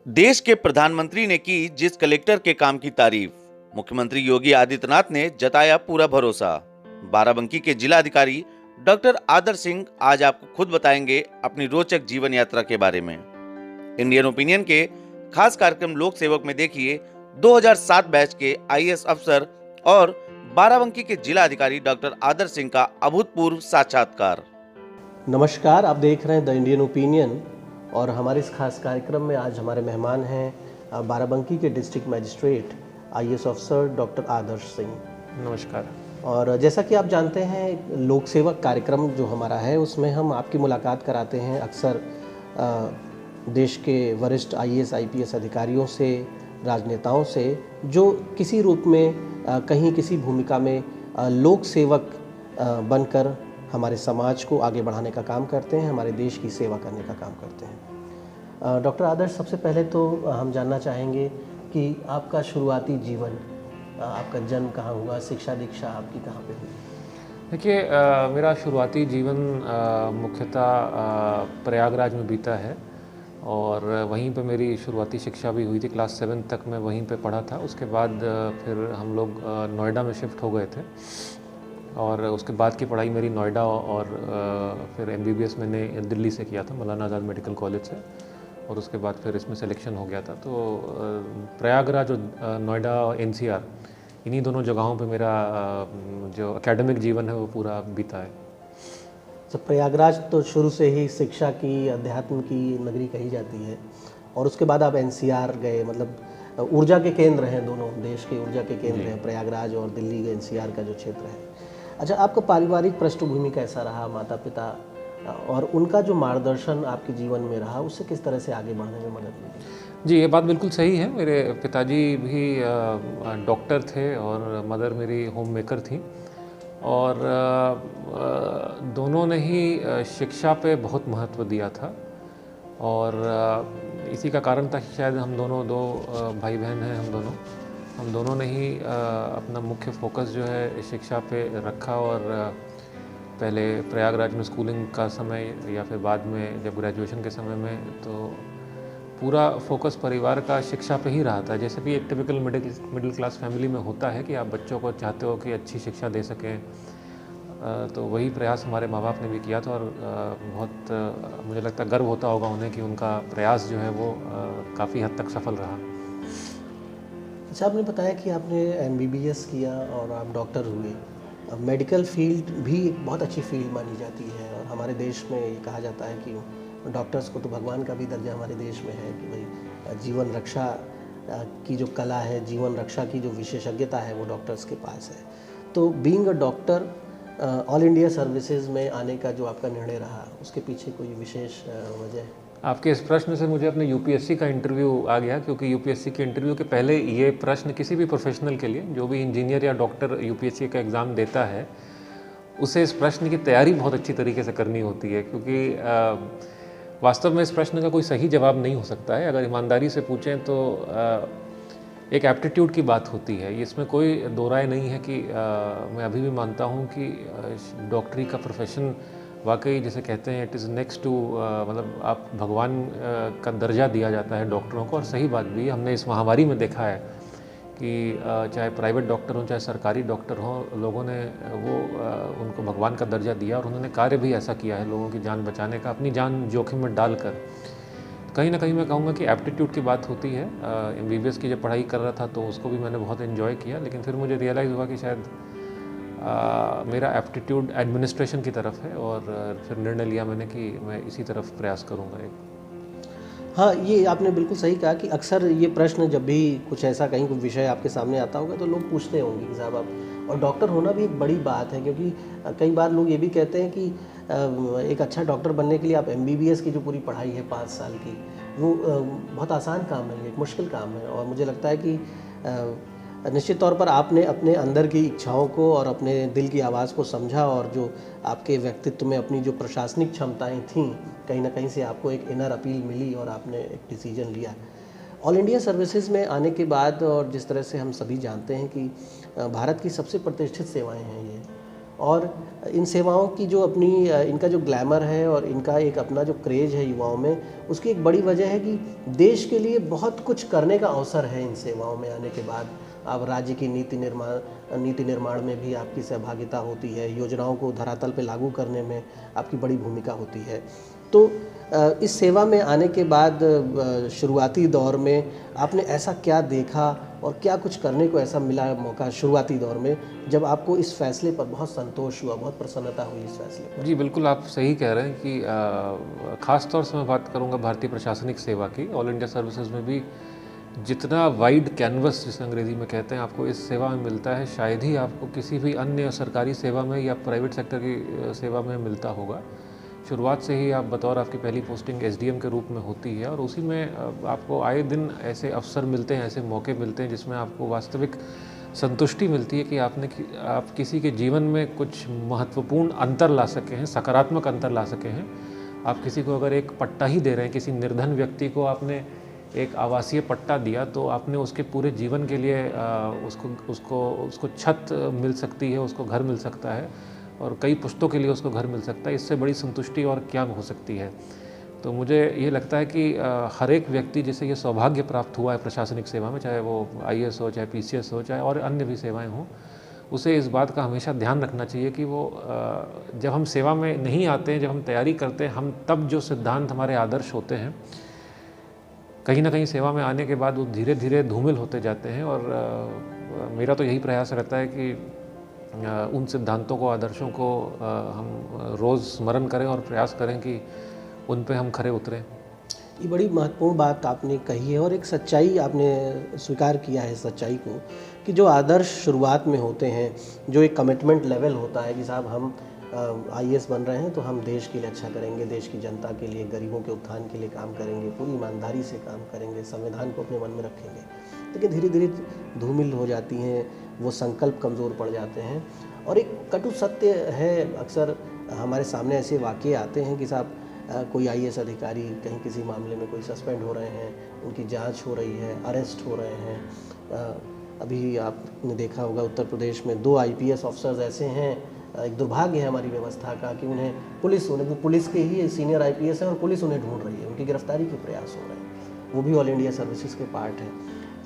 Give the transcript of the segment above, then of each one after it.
देश के प्रधानमंत्री ने की जिस कलेक्टर के काम की तारीफ, मुख्यमंत्री योगी आदित्यनाथ ने जताया पूरा भरोसा। बाराबंकी के जिलाधिकारी डॉक्टर आदर्श सिंह आज आपको खुद बताएंगे अपनी रोचक जीवन यात्रा के बारे में। इंडियन ओपिनियन के खास कार्यक्रम लोक सेवक में देखिए 2007 बैच के आईएएस अफसर और बाराबंकी के जिला अधिकारी डॉक्टर आदर्श सिंह का अभूतपूर्व साक्षात्कार। नमस्कार, आप देख रहे हैं द इंडियन ओपिनियन और हमारे इस खास कार्यक्रम में आज हमारे मेहमान हैं बाराबंकी के डिस्ट्रिक्ट मजिस्ट्रेट आईएएस अफसर डॉक्टर आदर्श सिंह। नमस्कार। और जैसा कि आप जानते हैं, लोक सेवक कार्यक्रम जो हमारा है उसमें हम आपकी मुलाकात कराते हैं अक्सर देश के वरिष्ठ आईएएस आईपीएस अधिकारियों से, राजनेताओं से, जो किसी रूप में कहीं किसी भूमिका में लोक सेवक बनकर हमारे समाज को आगे बढ़ाने का काम करते हैं, हमारे देश की सेवा करने का काम करते हैं। डॉक्टर आदर्श, सबसे पहले तो हम जानना चाहेंगे कि आपका शुरुआती जीवन, आपका जन्म कहाँ हुआ, शिक्षा दीक्षा आपकी कहाँ पे हुई? देखिए, मेरा शुरुआती जीवन मुख्यतः प्रयागराज में बीता है और वहीं पे मेरी शुरुआती शिक्षा भी हुई थी। क्लास 7 तक मैं वहीं पे पढ़ा था। उसके बाद फिर हम लोग नोएडा में शिफ्ट हो गए थे और उसके बाद की पढ़ाई मेरी नोएडा और फिर एमबीबीएस मैंने दिल्ली से किया था, मौलाना आज़ाद मेडिकल कॉलेज से, और उसके बाद फिर इसमें सिलेक्शन हो गया था। तो प्रयागराज और नोएडा और एनसीआर, इन्हीं दोनों जगहों पे मेरा जो एकेडमिक जीवन है वो पूरा बीता है। तो प्रयागराज तो शुरू से ही शिक्षा की, अध्यात्म की नगरी कही जाती है, और उसके बाद आप एनसीआर गए, मतलब ऊर्जा के केंद्र हैं, दोनों देश के ऊर्जा के केंद्र हैं प्रयागराज और दिल्ली एनसीआर का जो क्षेत्र है। अच्छा, आपका पारिवारिक पृष्ठभूमि कैसा रहा, माता पिता और उनका जो मार्गदर्शन आपके जीवन में रहा, उससे किस तरह से आगे बढ़ने में मदद मिली? जी, ये बात बिल्कुल सही है। मेरे पिताजी भी डॉक्टर थे और मदर मेरी होम मेकर थी, और दोनों ने ही शिक्षा पे बहुत महत्व दिया था। और इसी का कारण था कि शायद हम दोनों दो भाई बहन हैं, हम दोनों ने ही अपना मुख्य फोकस जो है शिक्षा पे रखा। और पहले प्रयागराज में स्कूलिंग का समय या फिर बाद में जब ग्रेजुएशन के समय में, तो पूरा फोकस परिवार का शिक्षा पे ही रहा था। जैसे भी एक टिपिकल मिडिल क्लास फैमिली में होता है कि आप बच्चों को चाहते हो कि अच्छी शिक्षा दे सकें, तो वही प्रयास हमारे माँ बाप ने भी किया था। और बहुत मुझे लगता है गर्व होता होगा उन्हें कि उनका प्रयास जो है वो काफ़ी हद तक सफल रहा। अच्छा, आपने बताया कि आपने एमबीबीएस किया और आप डॉक्टर हुए। मेडिकल फील्ड भी एक बहुत अच्छी फील्ड मानी जाती है, और हमारे देश में ये कहा जाता है कि डॉक्टर्स को तो भगवान का भी दर्जा हमारे देश में है कि भाई जीवन रक्षा की जो कला है, जीवन रक्षा की जो विशेषज्ञता है, वो डॉक्टर्स के पास है। तो being a doctor, all India services में आने का जो आपका निर्णय रहा, उसके पीछे कोई विशेष वजह? आपके इस प्रश्न से मुझे अपने यूपीएससी का इंटरव्यू आ गया, क्योंकि यूपीएससी के इंटरव्यू के पहले ये प्रश्न किसी भी प्रोफेशनल के लिए, जो भी इंजीनियर या डॉक्टर यूपीएससी का एग्ज़ाम देता है, उसे इस प्रश्न की तैयारी बहुत अच्छी तरीके से करनी होती है। क्योंकि वास्तव में इस प्रश्न का कोई सही जवाब नहीं हो सकता है। अगर ईमानदारी से पूछें तो एक एप्टीट्यूड की बात होती है, इसमें कोई दो राय नहीं है कि मैं अभी भी मानता हूँ कि डॉक्टरी का प्रोफेशन वाकई, जैसे कहते हैं, इट इज़ नेक्स्ट टू, मतलब आप भगवान का दर्जा दिया जाता है डॉक्टरों को। और सही बात भी, हमने इस महामारी में देखा है कि चाहे प्राइवेट डॉक्टर हों चाहे सरकारी डॉक्टर हों, लोगों ने उनको भगवान का दर्जा दिया, और उन्होंने कार्य भी ऐसा किया है लोगों की जान बचाने का, अपनी जान जोखिम में डालकर। कहीं ना कहीं मैं कहूँगा कि एप्टीट्यूड की बात होती है। एमबीबीएस की जब पढ़ाई कर रहा था तो उसको भी मैंने बहुत एंजॉय किया, लेकिन फिर मुझे रियलाइज़ हुआ कि शायद मेरा एप्टीट्यूड एडमिनिस्ट्रेशन की तरफ है, और फिर निर्णय लिया मैंने कि मैं इसी तरफ प्रयास करूँगा। हाँ, ये आपने बिल्कुल सही कहा कि अक्सर ये प्रश्न जब भी कुछ ऐसा कहीं कोई विषय आपके सामने आता होगा तो लोग पूछते होंगे कि साहब आप, और डॉक्टर होना भी एक बड़ी बात है, क्योंकि कई बार लोग ये भी कहते हैं कि एक अच्छा डॉक्टर बनने के लिए आप एमबीबीएस की जो पूरी पढ़ाई है 5 साल की, वो बहुत आसान काम नहीं है, एक मुश्किल काम है। और मुझे लगता है कि निश्चित तौर पर आपने अपने अंदर की इच्छाओं को और अपने दिल की आवाज़ को समझा, और जो आपके व्यक्तित्व में अपनी जो प्रशासनिक क्षमताएं थीं, कहीं ना कहीं से आपको एक इनर अपील मिली और आपने एक डिसीजन लिया। ऑल इंडिया सर्विसेज में आने के बाद, और जिस तरह से हम सभी जानते हैं कि भारत की सबसे प्रतिष्ठित सेवाएं हैं ये, और इन सेवाओं की जो अपनी इनका जो ग्लैमर है और इनका एक अपना जो क्रेज है युवाओं में, उसकी एक बड़ी वजह है कि देश के लिए बहुत कुछ करने का अवसर है इन सेवाओं में आने के बाद। अब राज्य की नीति निर्माण में भी आपकी सहभागिता होती है, योजनाओं को धरातल पे लागू करने में आपकी बड़ी भूमिका होती है। तो इस सेवा में आने के बाद शुरुआती दौर में आपने ऐसा क्या देखा और क्या कुछ करने को ऐसा मिला मौका शुरुआती दौर में, जब आपको इस फैसले पर बहुत संतोष हुआ, बहुत प्रसन्नता हुई इस फैसले पर? जी बिल्कुल, आप सही कह रहे हैं कि ख़ास तौर से मैं बात करूंगा भारतीय प्रशासनिक सेवा की। ऑल इंडिया सर्विसेज में भी जितना वाइड कैनवस जिसे अंग्रेज़ी में कहते हैं आपको इस सेवा में मिलता है, शायद ही आपको किसी भी अन्य सरकारी सेवा में या प्राइवेट सेक्टर की सेवा में मिलता होगा। शुरुआत से ही आप बतौर आपकी पहली पोस्टिंग एसडीएम के रूप में होती है और उसी में आपको आए दिन ऐसे अवसर मिलते हैं, ऐसे मौके मिलते हैं जिसमें आपको वास्तविक संतुष्टि मिलती है कि आप किसी के जीवन में कुछ महत्वपूर्ण अंतर ला सके हैं, सकारात्मक अंतर ला सके हैं। आप किसी को अगर एक पट्टा ही दे रहे हैं, किसी निर्धन व्यक्ति को आपने एक आवासीय पट्टा दिया, तो आपने उसके पूरे जीवन के लिए उसको छत मिल सकती है, उसको घर मिल सकता है और कई पुश्तों के लिए उसको घर मिल सकता है। इससे बड़ी संतुष्टि और क्या हो सकती है। तो मुझे ये लगता है कि हर एक व्यक्ति जिसे ये सौभाग्य प्राप्त हुआ है प्रशासनिक सेवा में, चाहे वो आईएएस हो, चाहे पीसीएस हो, चाहे और अन्य भी सेवाएं हों, उसे इस बात का हमेशा ध्यान रखना चाहिए कि वो जब हम सेवा में नहीं आते हैं, जब हम तैयारी करते हैं, हम तब जो सिद्धांत हमारे आदर्श होते हैं, कहीं ना कहीं सेवा में आने के बाद वो धीरे धीरे धूमिल होते जाते हैं। और मेरा तो यही प्रयास रहता है कि उन सिद्धांतों को, आदर्शों को हम रोज़ स्मरण करें और प्रयास करें कि उन पे हम खरे उतरें। ये बड़ी महत्वपूर्ण बात आपने कही है और एक सच्चाई आपने स्वीकार किया है सच्चाई को, कि जो आदर्श शुरुआत में होते हैं, जो एक कमिटमेंट लेवल होता है कि साहब हम आईएएस बन रहे हैं तो हम देश के लिए अच्छा करेंगे, देश की जनता के लिए, गरीबों के उत्थान के लिए काम करेंगे, पूरी ईमानदारी से काम करेंगे, संविधान को अपने मन में रखेंगे। लेकिन धीरे धीरे धूमिल हो जाती हैं, वो संकल्प कमज़ोर पड़ जाते हैं। और एक कटु सत्य है, अक्सर हमारे सामने ऐसे वाक़ये आते हैं कि साहब कोई आईएएस अधिकारी कहीं किसी मामले में कोई सस्पेंड हो रहे हैं, उनकी जांच हो रही है, अरेस्ट हो रहे हैं। अभी आपने देखा होगा उत्तर प्रदेश में 2 आईपीएस ऑफिसर्स ऐसे हैं, एक दुर्भाग्य है हमारी व्यवस्था का कि उन्हें वो पुलिस के ही सीनियर आईपीएस हैं और पुलिस उन्हें ढूंढ रही है, उनकी गिरफ्तारी के प्रयास हो रहे हैं, वो भी ऑल इंडिया सर्विसेज के पार्ट हैं।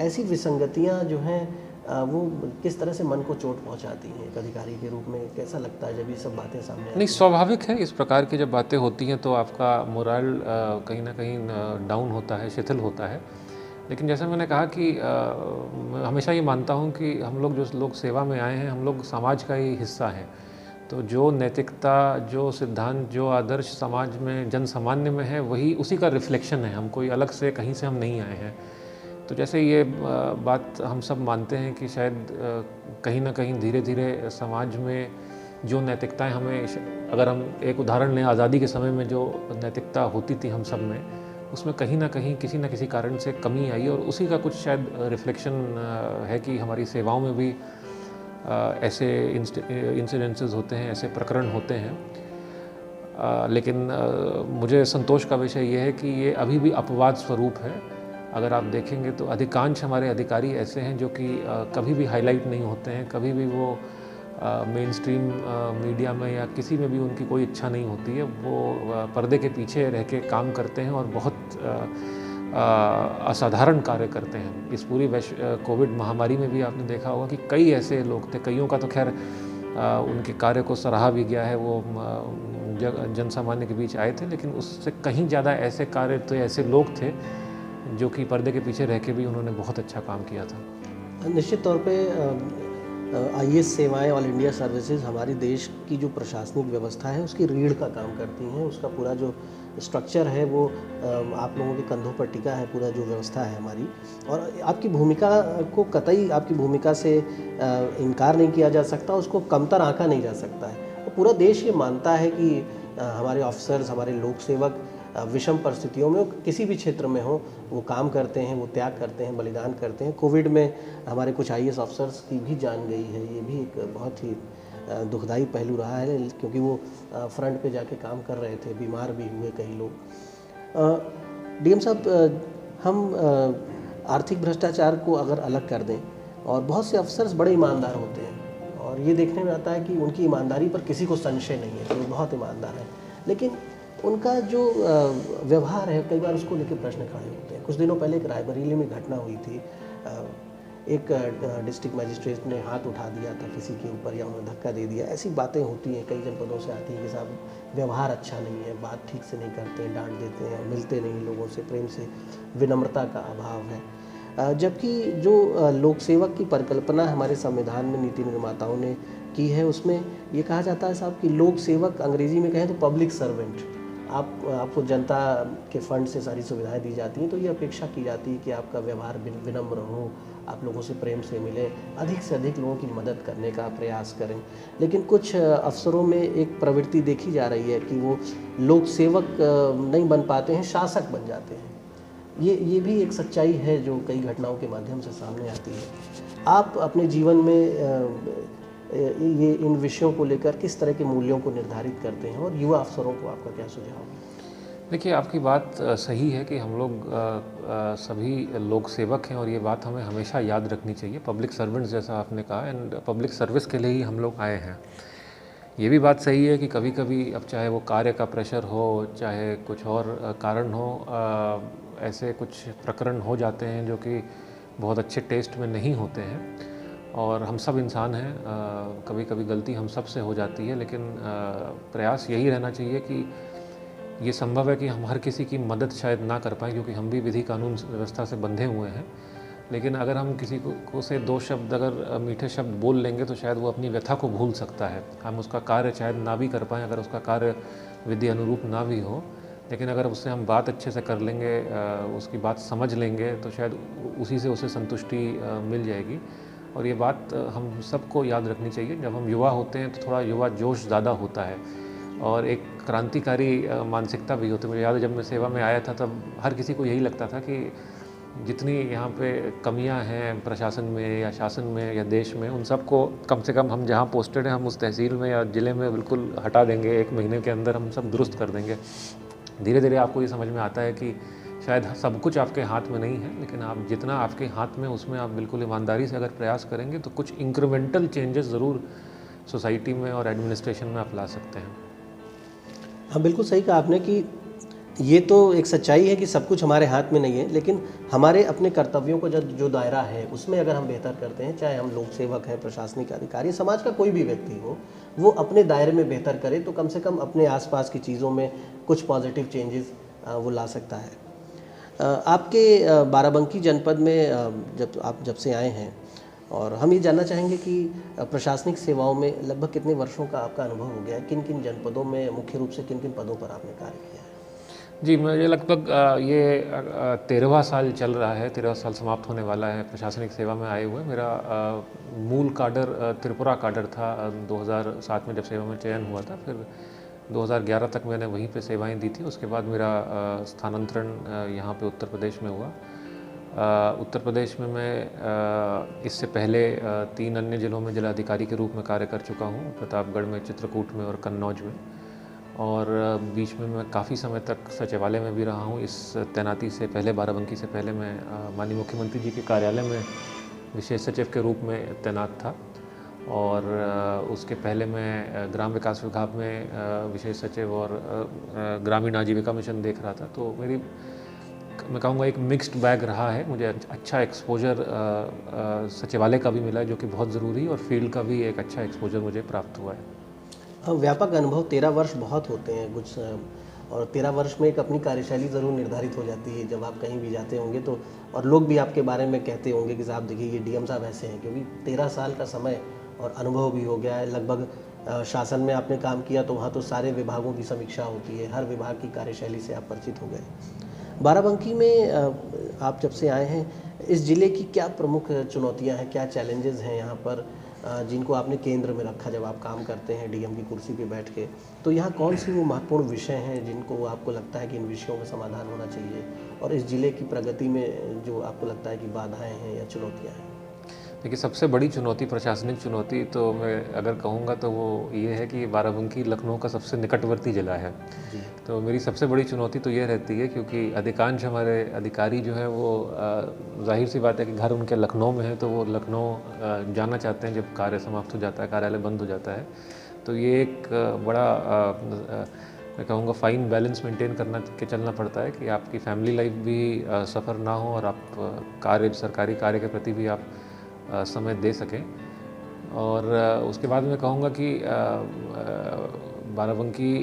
ऐसी विसंगतियाँ जो हैं वो किस तरह से मन को चोट पहुंचाती हैं एक अधिकारी के रूप में? कैसा लगता है जब ये सब बातें सामने आती हैं? नहीं, स्वाभाविक है, इस प्रकार की जब बातें होती हैं तो आपका मोरल कहीं ना कहीं डाउन होता है, शिथिल होता है। लेकिन जैसे मैंने कहा कि मैं हमेशा ये मानता हूँ कि हम लोग जो लोग सेवा में आए हैं, हम लोग समाज का ही हिस्सा हैं। तो जो नैतिकता, जो सिद्धांत, जो आदर्श समाज में, जन सामान्य में है, वही उसी का रिफ्लेक्शन है। हम कोई अलग से कहीं से हम नहीं आए हैं। तो जैसे ये बात हम सब मानते हैं कि शायद कहीं ना कहीं धीरे धीरे समाज में जो नैतिकताएं हमें, अगर हम एक उदाहरण लें, आज़ादी के समय में जो नैतिकता होती थी हम सब में, उसमें कहीं ना कहीं किसी न किसी कारण से कमी आई और उसी का कुछ शायद रिफ्लेक्शन है कि हमारी सेवाओं में भी ऐसे इंसिडेंसेस होते हैं, ऐसे प्रकरण होते हैं। लेकिन मुझे संतोष का विषय ये है कि ये अभी भी अपवाद स्वरूप है। अगर आप देखेंगे तो अधिकांश हमारे अधिकारी ऐसे हैं जो कि कभी भी हाईलाइट नहीं होते हैं, कभी भी वो मेन स्ट्रीम मीडिया में या किसी में भी उनकी कोई इच्छा नहीं होती है। वो पर्दे के पीछे रह के काम करते हैं और बहुत असाधारण कार्य करते हैं। इस पूरी कोविड महामारी में भी आपने देखा होगा कि कई ऐसे लोग थे, कईयों का तो खैर उनके कार्य को सराहा भी गया है, वो जन सामान्य के बीच आए थे, लेकिन उससे कहीं ज़्यादा ऐसे कार्य थे, ऐसे लोग थे जो कि पर्दे के पीछे रह के भी उन्होंने बहुत अच्छा काम किया था। निश्चित तौर पे आईएएस सेवाएं, ऑल इंडिया सर्विसेज हमारी देश की जो प्रशासनिक व्यवस्था है उसकी रीढ़ का काम करती हैं। उसका पूरा जो स्ट्रक्चर है वो आप लोगों के कंधों पर टिका है, पूरा जो व्यवस्था है हमारी। और आपकी भूमिका को कतई, आपकी भूमिका से इनकार नहीं किया जा सकता, उसको कमतर आंका नहीं जा सकता है। और पूरा देश ये मानता है कि हमारे ऑफिसर्स, हमारे लोक सेवक विषम परिस्थितियों में, किसी भी क्षेत्र में हो, वो काम करते हैं, वो त्याग करते हैं, बलिदान करते हैं। कोविड में हमारे कुछ आईएएस ऑफिसर्स की भी जान गई है, ये भी एक बहुत ही दुखदाई पहलू रहा है, क्योंकि वो फ्रंट पे जाके काम कर रहे थे, बीमार भी हुए कई लोग। डीएम साहब, हम आर्थिक भ्रष्टाचार को अगर अलग कर दें, और बहुत से अफसर्स बड़े ईमानदार होते हैं और और ये देखने में आता है कि उनकी ईमानदारी पर किसी को संशय नहीं है कि वो बहुत ईमानदार है, लेकिन उनका जो व्यवहार है कई बार उसको लेकर प्रश्न खड़े होते हैं। कुछ दिनों पहले एक रायबरेली में घटना हुई थी, एक डिस्ट्रिक्ट मजिस्ट्रेट ने हाथ उठा दिया था किसी के ऊपर या उन्हें धक्का दे दिया। ऐसी बातें होती हैं, कई जनपदों से आती हैं कि साहब व्यवहार अच्छा नहीं है, बात ठीक से नहीं करते हैं, डांट देते हैं, मिलते नहीं लोगों से प्रेम से, विनम्रता का अभाव है। जबकि जो लोक सेवक की परिकल्पना हमारे संविधान में नीति निर्माताओं ने की है, उसमें ये कहा जाता है साहब कि लोक सेवक, अंग्रेजी में कहें तो पब्लिक सर्वेंट, आपको जनता के फंड से सारी सुविधाएं दी जाती हैं, तो ये अपेक्षा की जाती है कि आपका व्यवहार विनम्र हो, आप लोगों से प्रेम से मिलें, अधिक से अधिक लोगों की मदद करने का प्रयास करें। लेकिन कुछ अफसरों में एक प्रवृत्ति देखी जा रही है कि वो लोक सेवक नहीं बन पाते हैं, शासक बन जाते हैं। ये भी एक सच्चाई है जो कई घटनाओं के माध्यम से सामने आती है। आप अपने जीवन में ये इन विषयों को लेकर किस तरह के मूल्यों को निर्धारित करते हैं और युवा अफसरों को आपका क्या सुझाव है? देखिए, आपकी बात सही है कि हम लोग सभी लोक सेवक हैं और ये बात हमें हमेशा याद रखनी चाहिए। पब्लिक सर्वेंट्स जैसा आपने कहा, एंड पब्लिक सर्विस के लिए ही हम लोग आए हैं। ये भी बात सही है कि कभी कभी, अब चाहे वो कार्य का प्रेशर हो, चाहे कुछ और कारण हो, ऐसे कुछ प्रकरण हो जाते हैं जो कि बहुत अच्छे टेस्ट में नहीं होते हैं, और हम सब इंसान हैं, कभी कभी गलती हम सब से हो जाती है। लेकिन प्रयास यही रहना चाहिए कि ये संभव है कि हम हर किसी की मदद शायद ना कर पाएँ, क्योंकि हम भी विधि कानून व्यवस्था से बंधे हुए हैं। लेकिन अगर हम किसी को से दो शब्द अगर मीठे शब्द बोल लेंगे तो शायद वो अपनी व्यथा को भूल सकता है। हम उसका कार्य शायद ना भी कर पाएँ, अगर उसका कार्य विधि अनुरूप ना भी हो, लेकिन अगर उससे हम बात अच्छे से कर लेंगे, उसकी बात समझ लेंगे, तो शायद उसी से उसे संतुष्टि मिल जाएगी। और ये बात हम सबको याद रखनी चाहिए। जब हम युवा होते हैं तो थोड़ा युवा जोश ज़्यादा होता है और एक क्रांतिकारी मानसिकता भी होती है। मुझे याद है, जब मैं सेवा में आया था तब हर किसी को यही लगता था कि जितनी यहाँ पे कमियाँ हैं प्रशासन में या शासन में या देश में, उन सबको कम से कम हम जहाँ पोस्टेड हैं, हम उस तहसील में या ज़िले में बिल्कुल हटा देंगे, 1 महीने के अंदर हम सब दुरुस्त कर देंगे। धीरे धीरे आपको ये समझ में आता है कि शायद सब कुछ आपके हाथ में नहीं है, लेकिन आप जितना आपके हाथ में, उसमें आप बिल्कुल ईमानदारी से अगर प्रयास करेंगे तो कुछ इंक्रीमेंटल चेंजेस ज़रूर सोसाइटी में और एडमिनिस्ट्रेशन में आप ला सकते हैं। हाँ, बिल्कुल सही कहा आपने कि ये तो एक सच्चाई है कि सब कुछ हमारे हाथ में नहीं है, लेकिन हमारे अपने कर्तव्यों का जो दायरा है उसमें अगर हम बेहतर करते हैं, चाहे हम लोक सेवक हैं, प्रशासनिक अधिकारी, समाज का कोई भी व्यक्ति हो, वो अपने दायरे में बेहतर करे तो कम से कम अपने आसपास की चीज़ों में कुछ पॉजिटिव चेंजेस वो ला सकता है। आपके बाराबंकी जनपद में जब से आए हैं, और हम ये जानना चाहेंगे कि प्रशासनिक सेवाओं में लगभग कितने वर्षों का आपका अनुभव हो गया है? किन किन जनपदों में मुख्य रूप से किन किन पदों पर आपने कार्य किया है? जी, मुझे लगभग ये 13वां साल चल रहा है, 13वां साल समाप्त होने वाला है प्रशासनिक सेवा में आए हुए। मेरा मूल काडर त्रिपुरा काडर था। 2007 में जब सेवा में चयन हुआ था, फिर 2011 तक मैंने वहीं पे सेवाएं दी थी। उसके बाद मेरा स्थानांतरण यहाँ पे उत्तर प्रदेश में हुआ। उत्तर प्रदेश में मैं इससे पहले 3 अन्य ज़िलों में जिलाधिकारी के रूप में कार्य कर चुका हूँ, प्रतापगढ़ में, चित्रकूट में और कन्नौज में। और बीच में मैं काफ़ी समय तक सचिवालय में भी रहा हूँ। इस तैनाती से पहले, बाराबंकी से पहले, मैं माननीय मुख्यमंत्री जी के कार्यालय में विशेष सचिव के रूप में तैनात था। और उसके पहले मैं ग्राम विकास विभाग में विशेष सचिव और ग्रामीण आजीविका मिशन देख रहा था। तो मैं कहूँगा एक मिक्स्ड बैग रहा है। मुझे अच्छा एक्सपोजर सचिवालय का भी मिला है, जो कि बहुत ज़रूरी, और फील्ड का भी एक अच्छा एक्सपोजर मुझे प्राप्त हुआ है। हाँ, व्यापक अनुभव 13 वर्ष बहुत होते हैं कुछ, और 13 वर्ष में एक अपनी कार्यशैली ज़रूर निर्धारित हो जाती है जब आप कहीं भी जाते होंगे तो, और लोग भी आपके बारे में कहते होंगे कि साहब देखिए ये डीएम साहब ऐसे हैं, क्योंकि 13 साल का समय और अनुभव भी हो गया है। लगभग शासन में आपने काम किया तो वहाँ तो सारे विभागों की समीक्षा होती है, हर विभाग की कार्यशैली से आप परिचित हो गए। बाराबंकी में आप जब से आए हैं, इस ज़िले की क्या प्रमुख चुनौतियाँ हैं, क्या चैलेंजेस हैं यहाँ पर, जिनको आपने केंद्र में रखा जब आप काम करते हैं डीएम की कुर्सी पे बैठ के? तो यहाँ कौन सी वो महत्वपूर्ण विषय हैं जिनको आपको लगता है कि इन विषयों में समाधान होना चाहिए, और इस ज़िले की प्रगति में जो आपको लगता है कि बाधाएं हैं या चुनौतियाँ हैं? देखिए, सबसे बड़ी चुनौती, प्रशासनिक चुनौती तो मैं अगर कहूँगा तो वो ये है कि बाराबंकी लखनऊ का सबसे निकटवर्ती ज़िला है। जी। तो मेरी सबसे बड़ी चुनौती तो ये रहती है, क्योंकि अधिकांश हमारे अधिकारी जो हैं वो ज़ाहिर सी बात है कि घर उनके लखनऊ में है, तो वो लखनऊ जाना चाहते हैं जब कार्य समाप्त हो जाता है, कार्यालय बंद हो जाता है। तो ये एक बड़ा मैं कहूँगा फ़ाइन बैलेंस मेंटेन करना के चलना पड़ता है कि आपकी फैमिली लाइफ भी सफ़र ना हो और आप सरकारी कार्य के प्रति भी आप समय दे सकें। और उसके बाद मैं कहूँगा कि बाराबंकी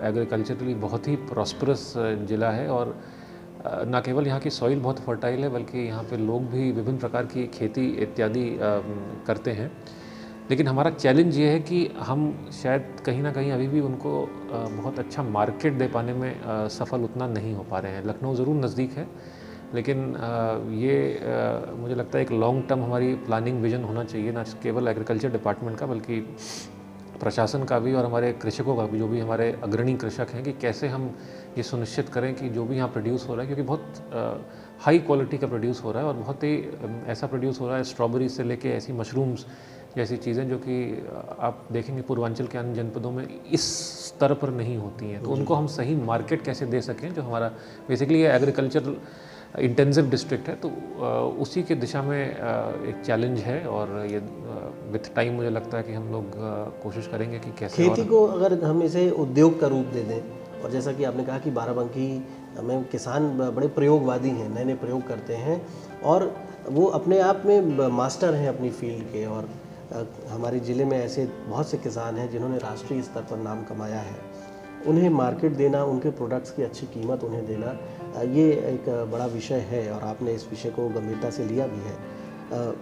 एग्रीकल्चरली बहुत ही प्रॉस्परस ज़िला है, और ना केवल यहाँ की सॉइल बहुत फर्टाइल है, बल्कि यहाँ पे लोग भी विभिन्न प्रकार की खेती इत्यादि करते हैं। लेकिन हमारा चैलेंज ये है कि हम शायद कहीं ना कहीं अभी भी उनको बहुत अच्छा मार्केट दे पाने में सफल उतना नहीं हो पा रहे हैं। लखनऊ ज़रूर नज़दीक है, लेकिन मुझे लगता है एक लॉन्ग टर्म हमारी प्लानिंग विजन होना चाहिए, ना केवल एग्रीकल्चर डिपार्टमेंट का बल्कि प्रशासन का भी और हमारे कृषकों का भी, जो भी हमारे अग्रणी कृषक हैं, कि कैसे हम ये सुनिश्चित करें कि जो भी यहाँ प्रोड्यूस हो रहा है, क्योंकि बहुत हाई क्वालिटी का प्रोड्यूस हो रहा है और बहुत ही ऐसा प्रोड्यूस हो रहा है, स्ट्रॉबेरी से लेके ऐसी मशरूम्स जैसी चीज़ें जो कि आप देखेंगे पूर्वांचल के अन्य जनपदों में इस स्तर पर नहीं होती हैं। तो उनको हम सही मार्केट कैसे दे सकें, जो हमारा बेसिकली ये एग्रीकल्चर इंटेंसिव डिस्ट्रिक्ट है, तो उसी के दिशा में एक चैलेंज है। और ये विथ टाइम मुझे लगता है कि हम लोग कोशिश करेंगे कि कैसे खेती को अगर हम इसे उद्योग का रूप दे दें, और जैसा कि आपने कहा कि बाराबंकी में किसान बड़े प्रयोगवादी हैं, नए नए प्रयोग करते हैं और वो अपने आप में मास्टर हैं अपनी फील्ड के। और हमारे ज़िले में ऐसे बहुत से किसान हैं जिन्होंने राष्ट्रीय स्तर पर नाम कमाया है। उन्हें मार्केट देना, उनके प्रोडक्ट्स की अच्छी कीमत उन्हें देना, ये एक बड़ा विषय है और आपने इस विषय को गंभीरता से लिया भी है।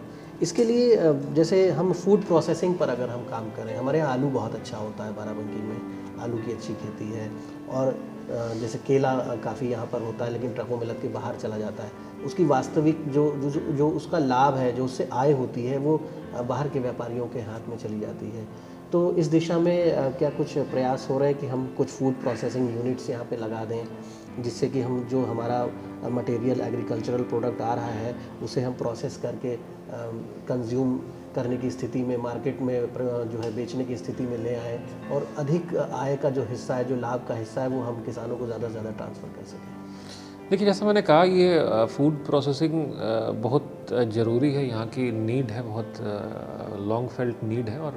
इसके लिए जैसे हम फूड प्रोसेसिंग पर अगर हम काम करें, हमारे यहाँ आलू बहुत अच्छा होता है, बाराबंकी में आलू की अच्छी खेती है। और जैसे केला काफ़ी यहाँ पर होता है, लेकिन ट्रकों में लग के बाहर चला जाता है। उसकी वास्तविक जो उसका लाभ है, जो उससे आय होती है, वो बाहर के व्यापारियों के हाथ में चली जाती है। तो इस दिशा में क्या कुछ प्रयास हो रहे हैं कि हम कुछ फूड प्रोसेसिंग यूनिट्स यहाँ पे लगा दें, जिससे कि हम जो हमारा मटेरियल एग्रीकल्चरल प्रोडक्ट आ रहा है उसे हम प्रोसेस करके कंज्यूम करने की स्थिति में, मार्केट में जो है बेचने की स्थिति में ले आएँ और अधिक आय का जो हिस्सा है, जो लाभ का हिस्सा है, वो हम किसानों को ज़्यादा से ज़्यादा ट्रांसफ़र कर सकें। देखिए, जैसा मैंने कहा, ये फूड प्रोसेसिंग बहुत ज़रूरी है, यहाँ की नीड है, बहुत लॉन्ग फेल्ट नीड है। और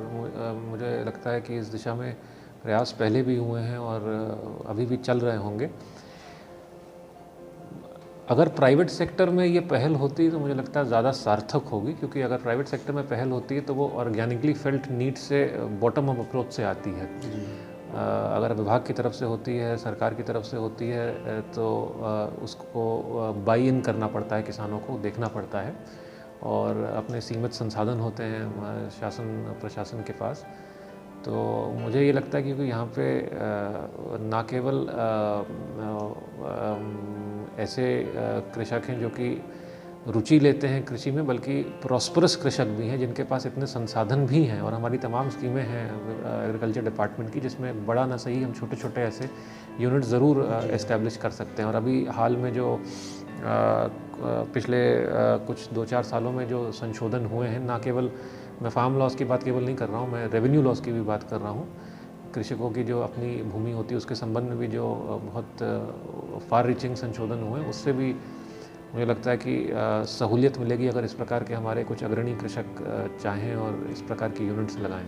मुझे लगता है कि इस दिशा में प्रयास पहले भी हुए हैं और अभी भी चल रहे होंगे। अगर प्राइवेट सेक्टर में ये पहल होती तो मुझे लगता है ज़्यादा सार्थक होगी, क्योंकि अगर प्राइवेट सेक्टर में पहल होती है तो वो ऑर्गेनिकली फेल्ट नीड से बॉटम अप अप्रोच से आती है। अगर विभाग की तरफ से होती है, सरकार की तरफ से होती है, तो उसको बाई इन करना पड़ता है, किसानों को देखना पड़ता है, और अपने सीमित संसाधन होते हैं शासन प्रशासन के पास। तो मुझे ये लगता है कि यहाँ पे ना केवल ऐसे कृषक हैं जो कि रुचि लेते हैं कृषि में, बल्कि प्रॉस्परस कृषक भी हैं जिनके पास इतने संसाधन भी हैं। और हमारी तमाम स्कीमें हैं एग्रीकल्चर डिपार्टमेंट की, जिसमें बड़ा ना सही हम छोटे छोटे ऐसे यूनिट ज़रूर एस्टेब्लिश कर सकते हैं। और अभी हाल में जो पिछले कुछ 2-4 सालों में जो संशोधन हुए हैं, ना केवल मैं फार्म लॉस की बात केवल नहीं कर रहा हूँ, मैं रेवेन्यू लॉस की भी बात कर रहा हूँ। कृषकों की जो अपनी भूमि होती है उसके संबंध में भी जो बहुत फार रीचिंग संशोधन हुए हैं, उससे भी मुझे लगता है कि सहूलियत मिलेगी अगर इस प्रकार के हमारे कुछ अग्रणी कृषक चाहें और इस प्रकार की यूनिट्स लगाएं।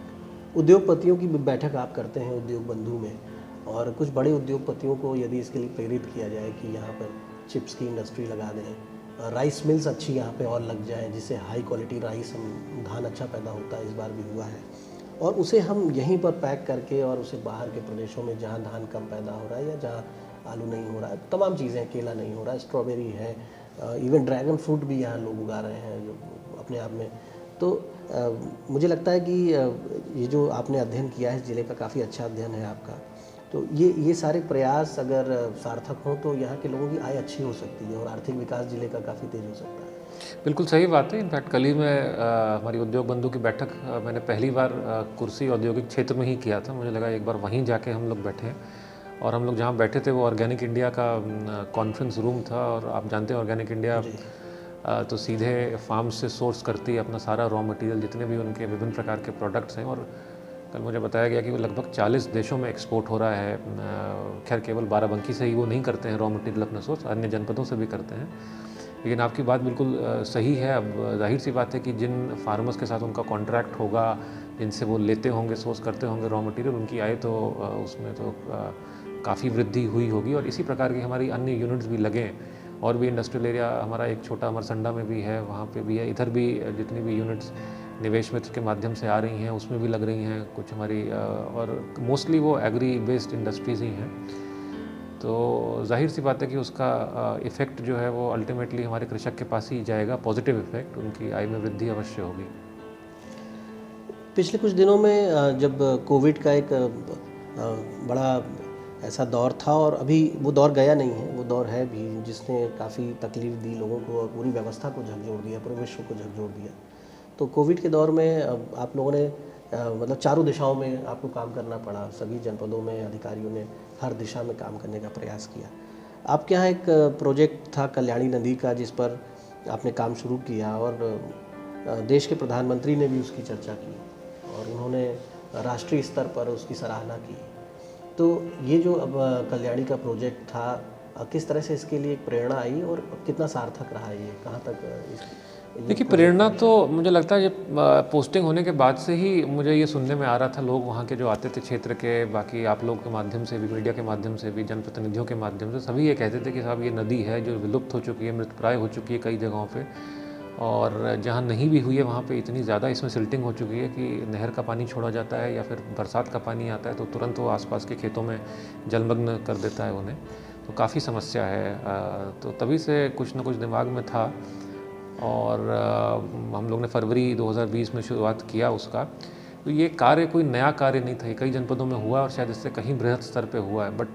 उद्योगपतियों की बैठक आप करते हैं उद्योग बंधु में, और कुछ बड़े उद्योगपतियों को यदि इसके लिए प्रेरित किया जाए कि यहाँ पर चिप्स की इंडस्ट्री लगा दें, राइस मिल्स अच्छी यहाँ पे और लग जाएं, जिससे हाई क्वालिटी राइस, हम धान अच्छा पैदा होता है, इस बार भी हुआ है, और उसे हम यहीं पर पैक करके और उसे बाहर के प्रदेशों में जहाँ धान कम पैदा हो रहा है या जहाँ आलू नहीं हो रहा है, तमाम चीज़ें, केला नहीं हो रहा है, स्ट्रॉबेरी है, इवन ड्रैगन फ्रूट भी यहाँ लोग उगा रहे हैं जो अपने आप में। तो मुझे लगता है कि ये जो आपने अध्ययन किया है इस ज़िले का, काफ़ी अच्छा अध्ययन है आपका। तो ये सारे प्रयास अगर सार्थक हों तो यहाँ के लोगों की आय अच्छी हो सकती है और आर्थिक विकास ज़िले का काफ़ी तेज़ हो सकता है। बिल्कुल सही बात है। इनफैक्ट कल ही मैं हमारी उद्योग बंधु की बैठक मैंने पहली बार कुर्सी औद्योगिक क्षेत्र में ही किया था। मुझे लगा एक बार वहीं जाके हम लोग बैठे हैं, और हम लोग जहाँ बैठे थे वो ऑर्गेनिक इंडिया का कॉन्फ्रेंस रूम था। और आप जानते हैं ऑर्गेनिक इंडिया तो सीधे फार्म से सोर्स करती है अपना सारा रॉ मटेरियल, जितने भी उनके विभिन्न प्रकार के प्रोडक्ट्स हैं। और कल मुझे बताया गया कि वो लगभग 40 देशों में एक्सपोर्ट हो रहा है। खैर केवल बाराबंकी से ही वो नहीं करते हैं रॉ मटेरियल अपना सोर्स, अन्य जनपदों से भी करते हैं। लेकिन आपकी बात बिल्कुल सही है। अब जाहिर सी बात है कि जिन फार्मर्स के साथ उनका कॉन्ट्रैक्ट होगा, जिनसे वो लेते होंगे, सोर्स करते होंगे रॉ मटेरियल, उनकी आय तो उसमें तो काफ़ी वृद्धि हुई होगी। और इसी प्रकार की हमारी अन्य यूनिट्स भी लगें। और भी इंडस्ट्रियल एरिया हमारा एक छोटा अमरसंडा में भी है, वहाँ पे भी है, इधर भी जितनी भी यूनिट्स निवेश मित्र के माध्यम से आ रही हैं उसमें भी लग रही हैं कुछ हमारी, और मोस्टली वो एग्री बेस्ड इंडस्ट्रीज़ ही हैं। तो जाहिर सी बात है कि उसका इफ़ेक्ट जो है वो अल्टीमेटली हमारे कृषक के पास ही जाएगा, पॉजिटिव इफ़ेक्ट, उनकी आय में वृद्धि अवश्य होगी। पिछले कुछ दिनों में जब कोविड का एक बड़ा ऐसा दौर था, और अभी वो दौर गया नहीं है, वो दौर है भी, जिसने काफ़ी तकलीफ़ दी लोगों को और पूरी व्यवस्था को झकझोर दिया, पूरे विश्व को झकझोर दिया। तो कोविड के दौर में आप लोगों ने मतलब चारों दिशाओं में आपको काम करना पड़ा, सभी जनपदों में अधिकारियों ने हर दिशा में काम करने का प्रयास किया। आपके यहाँ एक प्रोजेक्ट था कल्याणी नदी का, जिस पर आपने काम शुरू किया, और देश के प्रधानमंत्री ने भी उसकी चर्चा की और उन्होंने राष्ट्रीय स्तर पर उसकी सराहना की। तो ये जो अब कल्याणी का प्रोजेक्ट था, किस तरह से इसके लिए एक प्रेरणा आई और कितना सार्थक रहा ये, कहाँ तक देखिए, प्रेरणा तो मुझे लगता है ये पोस्टिंग होने के बाद से ही मुझे ये सुनने में आ रहा था। लोग वहाँ के जो आते थे क्षेत्र के, बाकी आप लोग के माध्यम से भी, मीडिया के माध्यम से भी, जनप्रतिनिधियों के माध्यम से, सभी ये कहते थे कि साहब ये नदी है जो विलुप्त हो चुकी है, मृतप्राय हो चुकी है कई जगहों पे, और जहाँ नहीं भी हुई है वहाँ पे इतनी ज़्यादा इसमें सिल्टिंग हो चुकी है कि नहर का पानी छोड़ा जाता है या फिर बरसात का पानी आता है तो तुरंत वो आसपास के खेतों में जलमग्न कर देता है उन्हें। तो काफ़ी समस्या है। तो तभी से कुछ न कुछ दिमाग में था, और हम लोग ने फरवरी 2020 में शुरुआत किया उसका। तो ये कार्य कोई नया कार्य नहीं था, ये कई जनपदों में हुआ और शायद इससे कहीं बृहद स्तर पे हुआ है। बट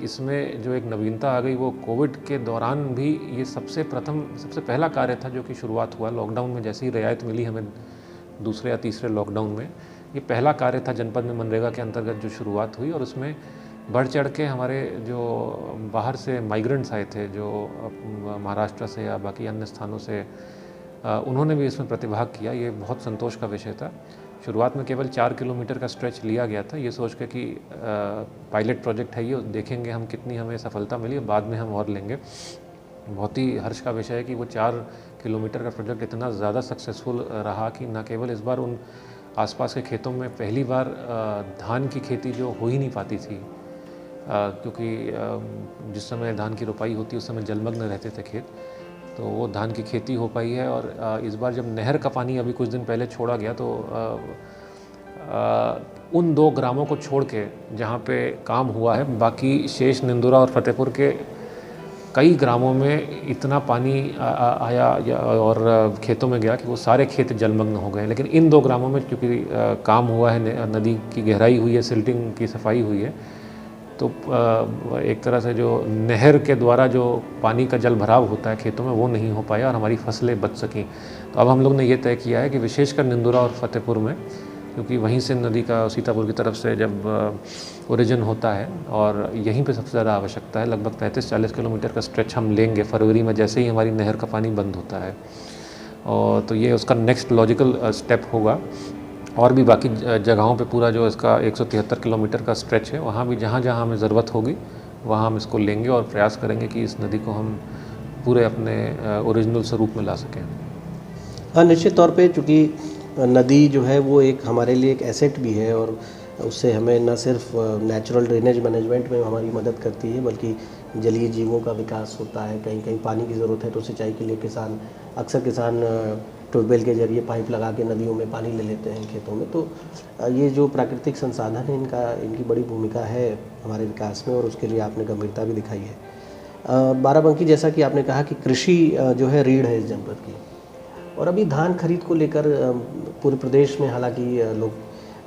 इसमें जो एक नवीनता आ गई वो कोविड के दौरान भी ये सबसे पहला कार्य था जो कि शुरुआत हुआ लॉकडाउन में। जैसे ही रियायत मिली हमें दूसरे या तीसरे लॉकडाउन में, ये पहला कार्य था जनपद में मनरेगा के अंतर्गत जो शुरुआत हुई। और उसमें बढ़ चढ़ के हमारे जो बाहर से माइग्रेंट्स आए थे, जो महाराष्ट्र से या बाकी अन्य स्थानों से, उन्होंने भी इसमें प्रतिभाग किया। ये बहुत संतोष का विषय था। शुरुआत में केवल 4 किलोमीटर का स्ट्रेच लिया गया था, ये सोच के कि पायलट प्रोजेक्ट है ये, देखेंगे हम कितनी हमें सफलता मिली, बाद में हम और लेंगे। बहुत ही हर्ष का विषय है कि वो 4 किलोमीटर का प्रोजेक्ट इतना ज़्यादा सक्सेसफुल रहा कि न केवल इस बार उन आसपास के खेतों में पहली बार धान की खेती जो हो ही नहीं पाती थी, क्योंकि जिस समय धान की रोपाई होती उस समय जलमग्न रहते थे खेत, तो वो धान की खेती हो पाई है। और इस बार जब नहर का पानी अभी कुछ दिन पहले छोड़ा गया तो उन 2 ग्रामों को छोड़ के जहाँ पे काम हुआ है, बाकी शेष निंदुरा और फतेहपुर के कई ग्रामों में इतना पानी आया और खेतों में गया कि वो सारे खेत जलमग्न हो गए। लेकिन इन 2 ग्रामों में क्योंकि काम हुआ है, नदी की गहराई हुई है, सिल्टिंग की सफाई हुई है, तो एक तरह से जो नहर के द्वारा जो पानी का जल भराव होता है खेतों में वो नहीं हो पाया और हमारी फसलें बच सकें। तो अब हम लोग ने ये तय किया है कि विशेषकर निंदुरा और फतेहपुर में, क्योंकि वहीं से नदी का सीतापुर की तरफ से जब ओरिजिन होता है और यहीं पे सबसे ज़्यादा आवश्यकता है, लगभग 35-40 किलोमीटर का स्ट्रेच हम लेंगे फरवरी में, जैसे ही हमारी नहर का पानी बंद होता है। और तो ये उसका नेक्स्ट लॉजिकल स्टेप होगा। और भी बाकी जगहों पे पूरा जो इसका 173 किलोमीटर का स्ट्रेच है, वहाँ भी जहाँ जहाँ हमें ज़रूरत होगी वहाँ हम इसको लेंगे और प्रयास करेंगे कि इस नदी को हम पूरे अपने ओरिजिनल स्वरूप में ला सकें। हाँ, निश्चित तौर पे चूँकि नदी जो है वो एक हमारे लिए एक एसेट भी है, और उससे हमें न सिर्फ नेचुरल ड्रेनेज मैनेजमेंट में हमारी मदद करती है, बल्कि जलीय जीवों का विकास होता है। कहीं कहीं पानी की ज़रूरत है तो सिंचाई के लिए अक्सर किसान ट्यूबवेल के जरिए पाइप लगा के नदियों में पानी ले लेते हैं खेतों में। तो ये जो प्राकृतिक संसाधन है, इनकी बड़ी भूमिका है हमारे विकास में, और उसके लिए आपने गंभीरता भी दिखाई है। बाराबंकी, जैसा कि आपने कहा कि कृषि जो है रीढ़ है इस जनपद की, और अभी धान खरीद को लेकर पूरे प्रदेश में हालांकि लोग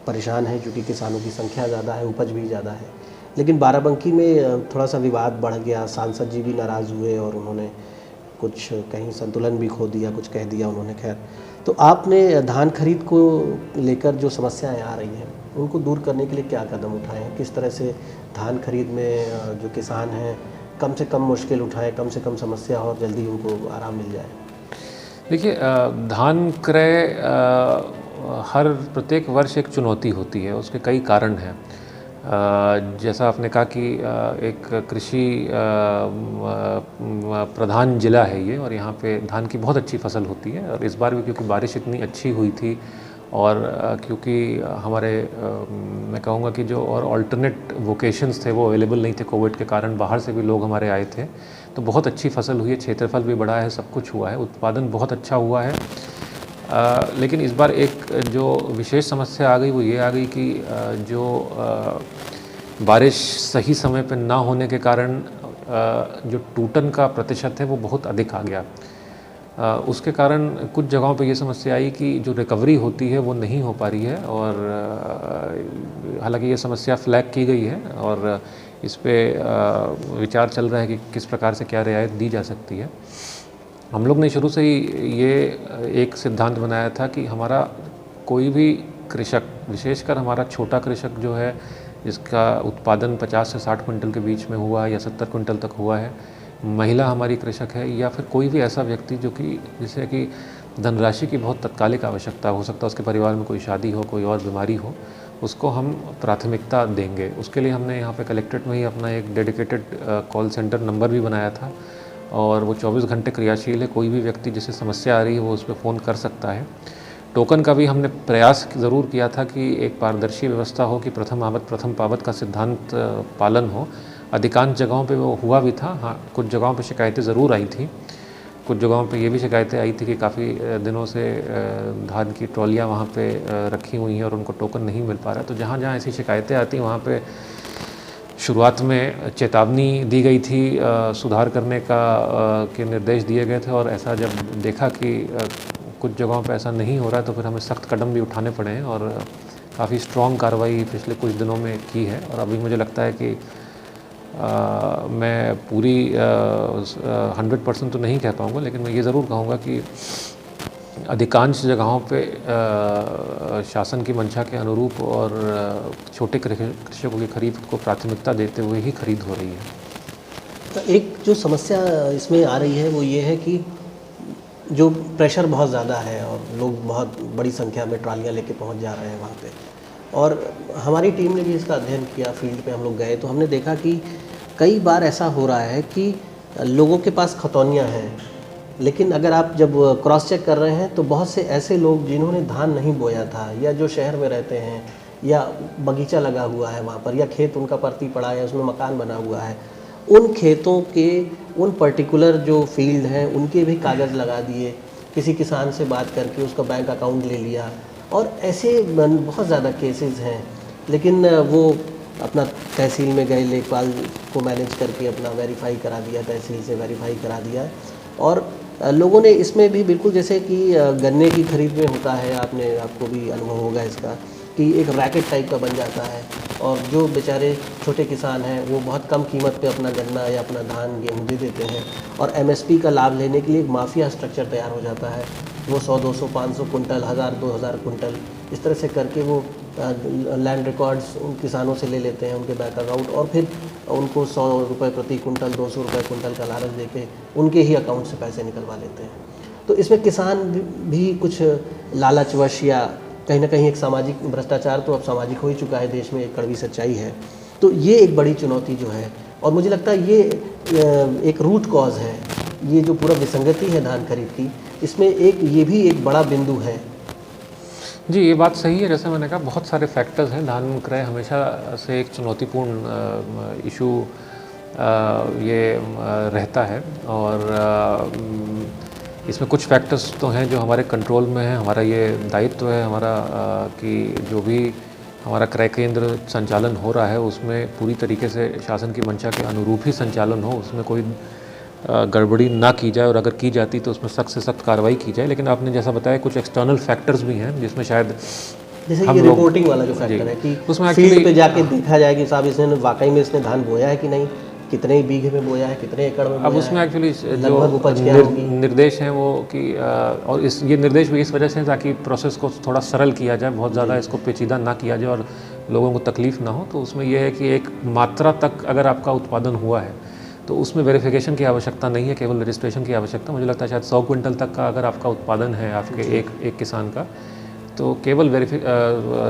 परेशान हैं क्योंकि किसानों की संख्या ज़्यादा है, उपज भी ज़्यादा है, लेकिन बाराबंकी में थोड़ा सा विवाद बढ़ गया। सांसद जी भी नाराज़ हुए और उन्होंने कुछ कहीं संतुलन भी खो दिया, कुछ कह दिया उन्होंने। खैर, तो आपने धान खरीद को लेकर जो समस्याएं आ रही हैं उनको दूर करने के लिए क्या कदम उठाए हैं? किस तरह से धान खरीद में जो किसान हैं कम से कम मुश्किल उठाएं, कम से कम समस्या हो और जल्दी उनको आराम मिल जाए? देखिए धान क्रय हर प्रत्येक वर्ष एक चुनौती होती है, उसके कई कारण हैं। जैसा आपने कहा कि एक कृषि प्रधान जिला है ये, और यहाँ पे धान की बहुत अच्छी फसल होती है। और इस बार भी क्योंकि बारिश इतनी अच्छी हुई थी और क्योंकि हमारे मैं कहूँगा कि जो और अल्टरनेट वोकेशंस थे वो अवेलेबल नहीं थे कोविड के कारण, बाहर से भी लोग हमारे आए थे, तो बहुत अच्छी फसल हुई है, क्षेत्रफल भी बड़ा है, सब कुछ हुआ है, उत्पादन बहुत अच्छा हुआ है। लेकिन इस बार एक जो विशेष समस्या आ गई वो ये आ गई कि जो बारिश सही समय पर ना होने के कारण जो टूटन का प्रतिशत है वो बहुत अधिक आ गया। उसके कारण कुछ जगहों पे ये समस्या आई कि जो रिकवरी होती है वो नहीं हो पा रही है। और हालांकि ये समस्या फ्लैग की गई है और इस पे विचार चल रहा है कि किस प्रकार से क्या रियायत दी जा सकती है। हम लोग ने शुरू से ही ये एक सिद्धांत बनाया था कि हमारा कोई भी कृषक, विशेषकर हमारा छोटा कृषक जो है जिसका उत्पादन 50 से 60 क्विंटल के बीच में हुआ है या 70 क्विंटल तक हुआ है, महिला हमारी कृषक है, या फिर कोई भी ऐसा व्यक्ति जो कि जिसे कि धनराशि की बहुत तत्कालिक आवश्यकता हो सकता है, उसके परिवार में कोई शादी हो, कोई और बीमारी हो, उसको हम प्राथमिकता देंगे। उसके लिए हमने यहाँ पे कलेक्ट्रेट में ही अपना एक डेडिकेटेड कॉल सेंटर नंबर भी बनाया था और वो 24 घंटे क्रियाशील है। कोई भी व्यक्ति जिसे समस्या आ रही है वो उस पर फ़ोन कर सकता है। टोकन का भी हमने प्रयास ज़रूर किया था कि एक पारदर्शी व्यवस्था हो कि प्रथम आवत प्रथम पावत का सिद्धांत पालन हो। अधिकांश जगहों पे वो हुआ भी था। हाँ, कुछ जगहों पे शिकायतें ज़रूर आई थी। कुछ जगहों पे ये भी शिकायतें आई थी कि काफ़ी दिनों से धान की ट्रॉलियाँ वहाँ पे रखी हुई हैं और उनको टोकन नहीं मिल पा रहा। तो जहाँ जहाँ ऐसी शिकायतें आती वहाँ पे शुरुआत में चेतावनी दी गई थी, सुधार करने का के निर्देश दिए गए थे। और ऐसा जब देखा कि कुछ जगहों पे ऐसा नहीं हो रहा है तो फिर हमें सख्त कदम भी उठाने पड़े हैं और काफ़ी स्ट्रॉन्ग कार्रवाई पिछले कुछ दिनों में की है। और अभी मुझे लगता है कि मैं पूरी 100% तो नहीं कह पाऊँगा, लेकिन मैं ये ज़रूर कहूँगा कि अधिकांश जगहों पे शासन की मंशा के अनुरूप और छोटे कृषकों की खरीद को प्राथमिकता देते हुए ही खरीद हो रही है। तो एक जो समस्या इसमें आ रही है वो ये है कि जो प्रेशर बहुत ज़्यादा है और लोग बहुत बड़ी संख्या में ट्रालियाँ लेके पहुंच जा रहे हैं वहाँ पे। और हमारी टीम ने भी इसका अध्ययन किया, फील्ड पे हम लोग गए तो हमने देखा कि कई बार ऐसा हो रहा है कि लोगों के पास खतौनियाँ हैं, लेकिन अगर आप जब क्रॉस चेक कर रहे हैं तो बहुत से ऐसे लोग जिन्होंने धान नहीं बोया था या जो शहर में रहते हैं या बगीचा लगा हुआ है वहाँ पर या खेत उनका परती पड़ा है, उसमें मकान बना हुआ है, उन खेतों के उन पर्टिकुलर जो फील्ड हैं उनके भी कागज़ लगा दिए, किसी किसान से बात करके उसका बैंक अकाउंट ले लिया। और ऐसे बहुत ज़्यादा केसेस हैं। लेकिन वो अपना तहसील में गए, लेखपाल को मैनेज करके अपना वेरीफाई करा दिया, तहसील से वेरीफाई करा दिया। और लोगों ने इसमें भी बिल्कुल जैसे कि गन्ने की खरीद में होता है, आपको भी अनुभव होगा इसका, कि एक रैकेट टाइप का बन जाता है और जो बेचारे छोटे किसान हैं वो बहुत कम कीमत पे अपना गन्ना या अपना धान गेहूँ दे देते हैं और एमएसपी का लाभ लेने के लिए एक माफिया स्ट्रक्चर तैयार हो जाता है। वो 100, 200, 500 कुंटल, 1000, 2000 कुंटल इस तरह से करके वो लैंड रिकॉर्ड्स उन किसानों से ले लेते हैं, उनके बैंक अकाउंट, और फिर उनको 100 रुपये प्रति कुंटल, 200 रुपये कुंटल का लालच देके उनके ही अकाउंट से पैसे निकलवा लेते हैं। तो इसमें किसान भी कुछ लालचवश या कहीं ना कहीं एक सामाजिक भ्रष्टाचार तो अब सामाजिक हो ही चुका है देश में, एक कड़वी सच्चाई है। तो ये एक बड़ी चुनौती जो है, और मुझे लगता है ये एक रूट कॉज है, ये जो पूरा विसंगति है धान खरीद की, इसमें ये भी एक बड़ा बिंदु है। जी, ये बात सही है। जैसे मैंने कहा बहुत सारे फैक्टर्स हैं। धान क्रय हमेशा से एक चुनौतीपूर्ण इशू ये रहता है और इसमें कुछ फैक्टर्स तो हैं जो हमारे कंट्रोल में हैं। हमारा ये दायित्व है हमारा कि जो भी हमारा क्रय केंद्र संचालन हो रहा है उसमें पूरी तरीके से शासन की मंशा के अनुरूप ही संचालन हो, उसमें कोई गड़बड़ी ना की जाए और अगर की जाती तो उसमें सख्त से सख्त कार्रवाई की जाए। लेकिन आपने जैसा बताया कुछ एक्सटर्नल फैक्टर्स भी हैं जिसमें शायद जैसे ये रिपोर्टिंग वाला जो फैक्टर है कि उसमें फील्ड पे जाके देखा जाए कि साहब इसने वाकई में इसने धान बोया है कि नहीं, कितने बीघे में बोया है, कितने एकड़ में बोया है। अब उसमें एक्चुअली जो निर्देश हैं वो कि और ये निर्देश भी इस वजह से ताकि प्रोसेस को थोड़ा सरल किया जाए, बहुत ज़्यादा इसको पेचीदा ना किया जाए और लोगों को तकलीफ़ ना हो। तो उसमें यह है कि एक मात्रा तक अगर आपका उत्पादन हुआ है तो उसमें वेरिफिकेशन की आवश्यकता नहीं है, केवल रजिस्ट्रेशन की आवश्यकता। मुझे लगता है शायद 100 क्विंटल तक का अगर आपका उत्पादन है आपके एक किसान का, तो केवल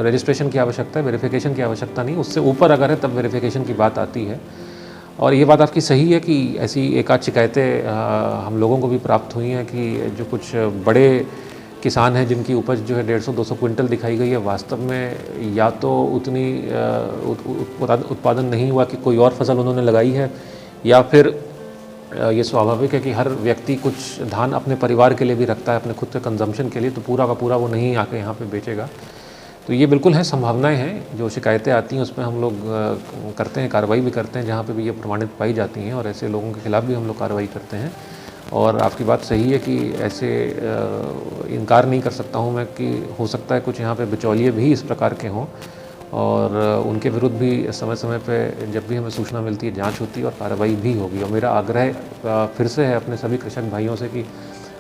रजिस्ट्रेशन की आवश्यकता है, वेरिफिकेशन की आवश्यकता नहीं। उससे ऊपर अगर है तब वेरिफिकेशन की बात आती है। और ये बात आपकी सही है कि ऐसी एक आध शिकायतें हम लोगों को भी प्राप्त हुई हैं कि जो कुछ बड़े किसान हैं जिनकी उपज जो है 150-200 क्विंटल दिखाई गई है, वास्तव में या तो उतनी उत्पादन नहीं हुआ कि कोई और फसल उन्होंने लगाई है, या फिर ये स्वाभाविक है कि हर व्यक्ति कुछ धान अपने परिवार के लिए भी रखता है, अपने खुद के कंजम्पशन के लिए, तो पूरा का पूरा वो नहीं आके यहाँ पे बेचेगा। तो ये बिल्कुल है, संभावनाएं हैं। जो शिकायतें आती हैं उसमें हम लोग करते हैं, कार्रवाई भी करते हैं जहाँ पे भी ये प्रमाणित पाई जाती हैं, और ऐसे लोगों के खिलाफ़ भी हम लोग कार्रवाई करते हैं। और आपकी बात सही है कि ऐसे इनकार नहीं कर सकता हूँ मैं कि हो सकता है कुछ यहाँ पे बिचौलिए भी इस प्रकार के हों, और उनके विरुद्ध भी समय समय पे जब भी हमें सूचना मिलती है जांच होती है और कार्रवाई भी होगी। और मेरा आग्रह फिर से है अपने सभी कृषक भाइयों से कि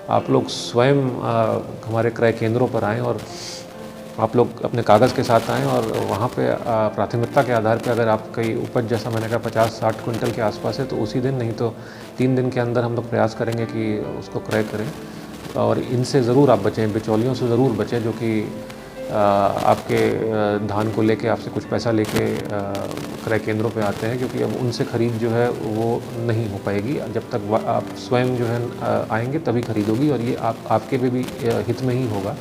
आप लोग स्वयं हमारे क्रय केंद्रों पर आएँ, और आप लोग अपने कागज़ के साथ आएँ, और वहाँ पे प्राथमिकता के आधार पे अगर आपकी उपज, जैसा मैंने कहा, 50-60 क्विंटल के आसपास है, तो उसी दिन, नहीं तो 3 दिन के अंदर हम लोग प्रयास करेंगे कि उसको क्रय करें। और इनसे ज़रूर आप बचें, बिचौलियों से ज़रूर बचें, जो कि आपके धान को लेके आपसे कुछ पैसा लेके क्रय केंद्रों पे आते हैं, क्योंकि अब उनसे ख़रीद जो है वो नहीं हो पाएगी। जब तक आप स्वयं जो है आएंगे तभी खरीद होगी, और ये आपके भी हित में ही होगा,